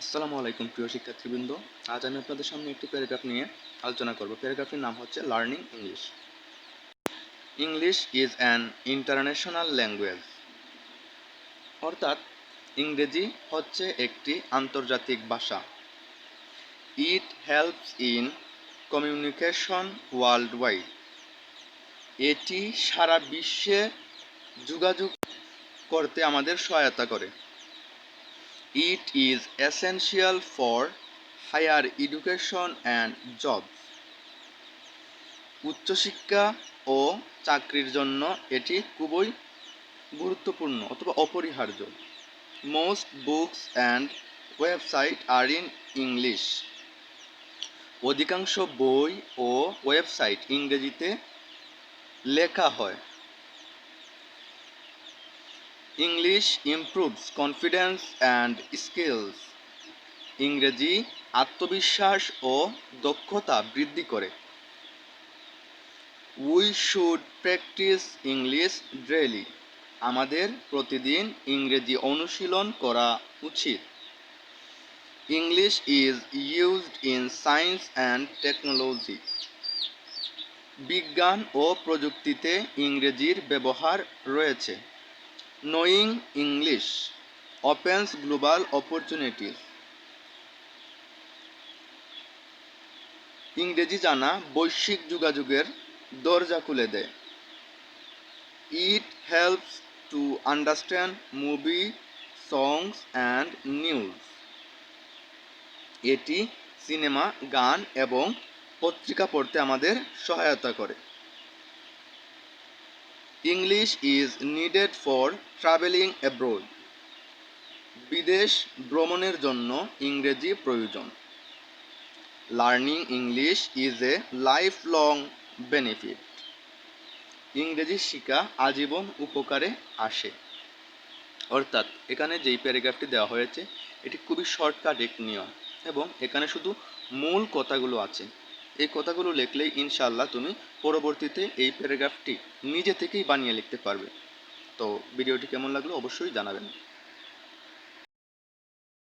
আসসালামু আলাইকুম প্রিয় শিক্ষার্থীবৃন্দ। আজ আমি আপনাদের সামনে একটি প্যারাগ্রাফ নিয়ে আলোচনা করব। প্যারাগ্রাফটির নাম হচ্ছে learning English. English is an international language. অর্থাৎ ইংরেজি হচ্ছে একটি আন্তর্জাতিক ভাষা। It helps in communication world wide. এটি সারা বিশ্বে যোগাযোগ করতে আমাদের সহায়তা করে। It is essential for higher education and jobs. উচ্চশিক্ষা ও চাকরির জন্য এটি খুবই গুরুত্বপূর্ণ অথবা অপরিহার্য। Most books and websites are in English. অধিকাংশ বই ও ওয়েবসাইট ইংরেজিতে লেখা হয়। English improves confidence and skills. ইংরেজি আত্মবিশ্বাস ও দক্ষতা বৃদ্ধি করে। We should practice English daily. আমাদের প্রতিদিন ইংরেজি অনুশীলন করা উচিত। English is used in science and technology. বিজ্ঞান ও প্রযুক্তিতে ইংরেজির ব্যবহার রয়েছে। Knowing English opens global opportunities. ইংরেজি জানা বৈশ্বিক যোগাযোগের দরজা খুলে দেয়। It helps to understand movie, songs and news. এটি সিনেমা, গান এবং পত্রিকা পড়তে আমাদের সহায়তা করে। English is needed for travelling abroad. বিদেশ ভ্রমণের জন্য ইংরেজি প্রয়োজন। Learning English is a life long benefit. ইংরেজি শেখা আজীবন উপকারে আসে। অর্থাৎ এখানে যেই প্যারাগ্রাফটি দেওয়া হয়েছে এটি খুবই শর্টকাট এক নিয়ম এবং এখানে শুধু মূল কথাগুলো আছে। এই কথাগুলো লিখলেই ইনশাআল্লাহ তুমি পরবর্তীতে এই প্যারাগ্রাফটি নিজে থেকেই বানিয়ে লিখতে পারবে। তো ভিডিওটি কেমন লাগলো অবশ্যই জানাবেন।